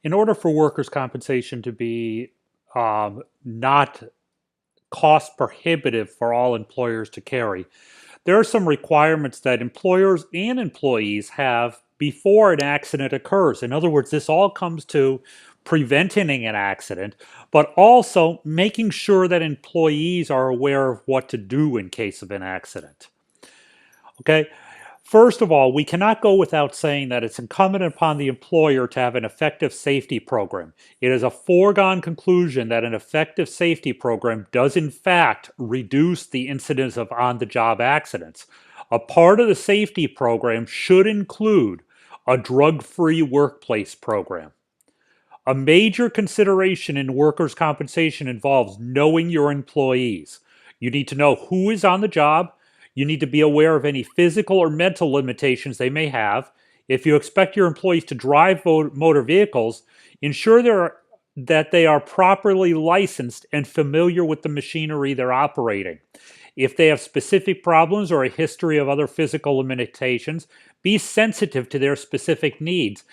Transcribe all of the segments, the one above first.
In order for workers' compensation to be not cost prohibitive for all employers to carry, there are some requirements that employers and employees have before an accident occurs. In other words, this all comes to preventing an accident, but also making sure that employees are aware of what to do in case of an accident. Okay, first of all, we cannot go without saying that it's incumbent upon the employer to have an effective safety program. It is a foregone conclusion that an effective safety program does in fact reduce the incidence of on-the-job accidents. A part of the safety program should include a drug-free workplace program. A major consideration in workers' compensation involves knowing your employees. You need to know who is on the job. You need to be aware of any physical or mental limitations they may have. If you expect your employees to drive motor vehicles, ensure that they are properly licensed and familiar with the machinery they're operating. If they have specific problems or a history of other physical limitations, be sensitive to their specific needs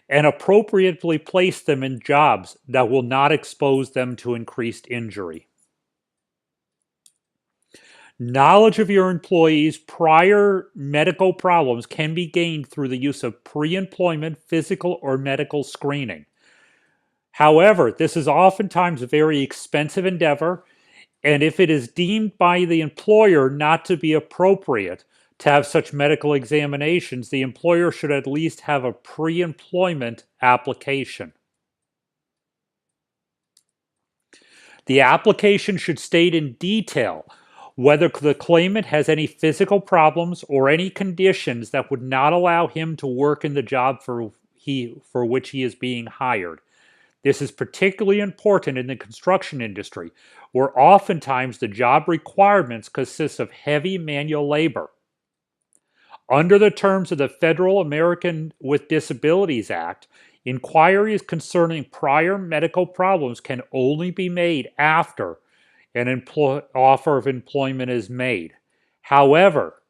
and appropriately place them in jobs that will not expose them to increased injury. Knowledge of your employees' prior medical problems can be gained through the use of pre-employment physical or medical screening. However, this is oftentimes a very expensive endeavor, and if it is deemed by the employer not to be appropriate to have such medical examinations, the employer should at least have a pre-employment application. The application should state in detail whether the claimant has any physical problems or any conditions that would not allow him to work in the job for which he is being hired. This is particularly important in the construction industry, where oftentimes the job requirements consist of heavy manual labor. Under the terms of the Federal American with Disabilities Act, inquiries concerning prior medical problems can only be made after an offer of employment is made. However,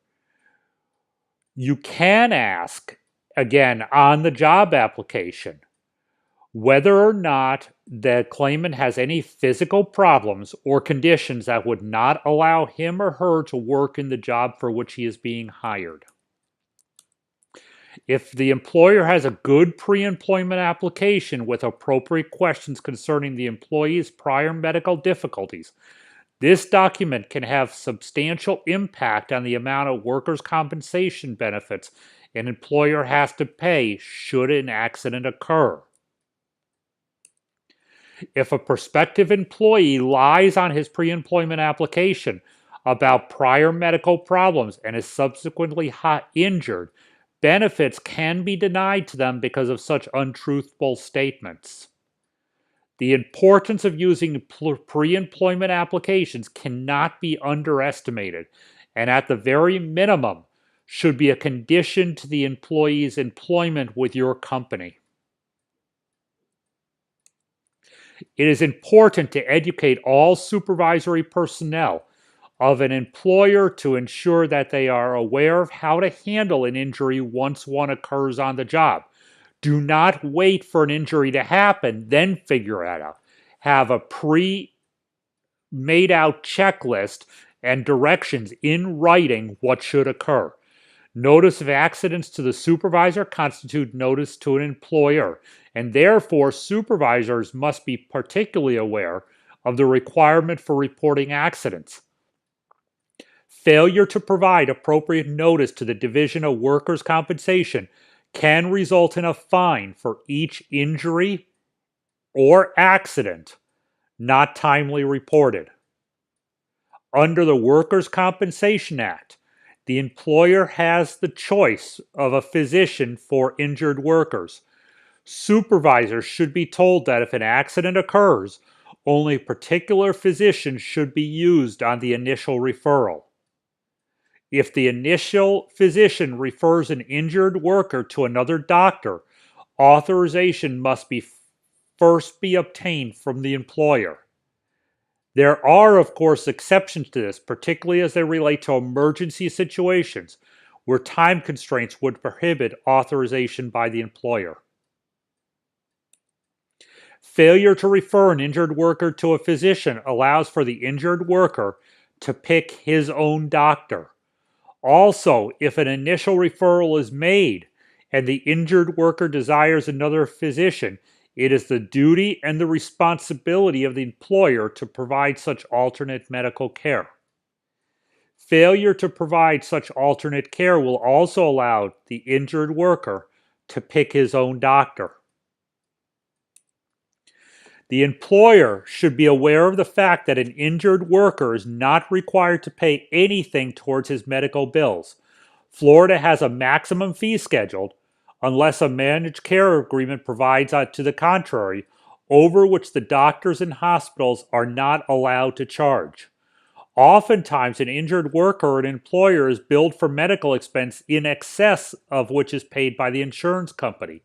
you can ask, again, on the job application, whether or not the claimant has any physical problems or conditions that would not allow him or her to work in the job for which he is being hired. If the employer has a good pre-employment application with appropriate questions concerning the employee's prior medical difficulties, this document can have substantial impact on the amount of workers' compensation benefits an employer has to pay should an accident occur. If a prospective employee lies on his pre-employment application about prior medical problems and is subsequently injured, benefits can be denied to them because of such untruthful statements. The importance of using pre-employment applications cannot be underestimated, and at the very minimum, should be a condition to the employee's employment with your company. It is important to educate all supervisory personnel of an employer to ensure that they are aware of how to handle an injury once one occurs on the job. Do not wait for an injury to happen, then figure it out. Have a made out checklist and directions in writing what should occur. Notice of accidents to the supervisor constitute notice to an employer, and therefore supervisors must be particularly aware of the requirement for reporting accidents. Failure to provide appropriate notice to the Division of Workers' Compensation can result in a fine for each injury or accident not timely reported. Under the Workers' Compensation Act, the employer has the choice of a physician for injured workers. Supervisors should be told that if an accident occurs, only a particular physician should be used on the initial referral. If the initial physician refers an injured worker to another doctor, authorization must first be obtained from the employer. There are, of course, exceptions to this, particularly as they relate to emergency situations where time constraints would prohibit authorization by the employer. Failure to refer an injured worker to a physician allows for the injured worker to pick his own doctor. Also, if an initial referral is made and the injured worker desires another physician, it is the duty and the responsibility of the employer to provide such alternate medical care. Failure to provide such alternate care will also allow the injured worker to pick his own doctor. The employer should be aware of the fact that an injured worker is not required to pay anything towards his medical bills. Florida has a maximum fee scheduled, unless a managed care agreement provides to the contrary, over which the doctors and hospitals are not allowed to charge. Oftentimes, an injured worker or an employer is billed for medical expense in excess of which is paid by the insurance company.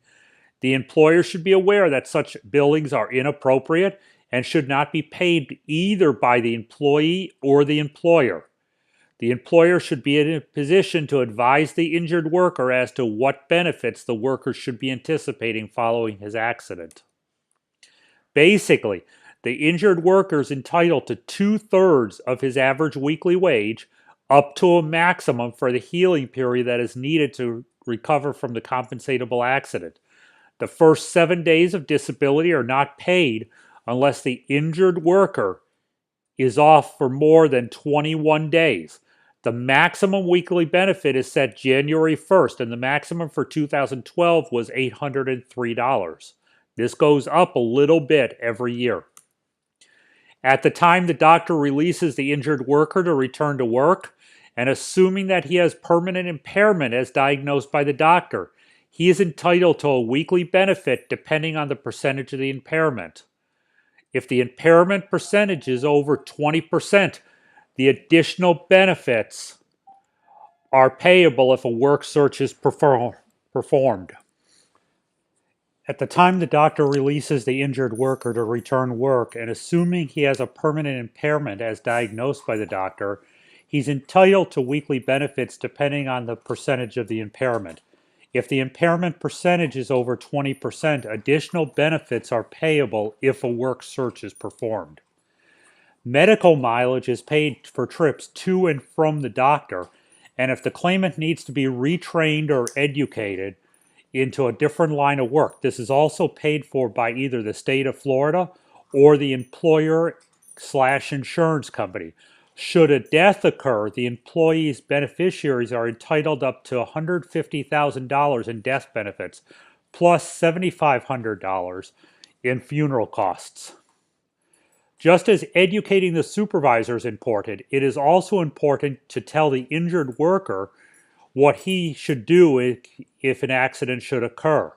The employer should be aware that such billings are inappropriate and should not be paid either by the employee or the employer. The employer should be in a position to advise the injured worker as to what benefits the worker should be anticipating following his accident. Basically, the injured worker is entitled to 2/3 of his average weekly wage, up to a maximum for the healing period that is needed to recover from the compensatable accident. The first 7 days of disability are not paid unless the injured worker is off for more than 21 days. The maximum weekly benefit is set January 1st, and the maximum for 2012 was $803. This goes up a little bit every year. At the time the doctor releases the injured worker to return to work, and assuming that he has permanent impairment as diagnosed by the doctor, he is entitled to a weekly benefit depending on the percentage of the impairment. If the impairment percentage is over 20%, the additional benefits are payable if a work search is performed. At the time the doctor releases the injured worker to return work, and assuming he has a permanent impairment as diagnosed by the doctor, he's entitled to weekly benefits depending on the percentage of the impairment. If the impairment percentage is over 20%, additional benefits are payable if a work search is performed. Medical mileage is paid for trips to and from the doctor, and if the claimant needs to be retrained or educated into a different line of work, this is also paid for by either the state of Florida or the employer/insurance company. Should a death occur, the employee's beneficiaries are entitled up to $150,000 in death benefits, plus $7,500 in funeral costs. Just as educating the supervisor is important, it is also important to tell the injured worker what he should do if an accident should occur.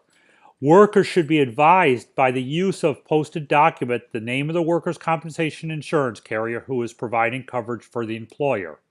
Workers should be advised by the use of posted document the name of the workers' compensation insurance carrier who is providing coverage for the employer.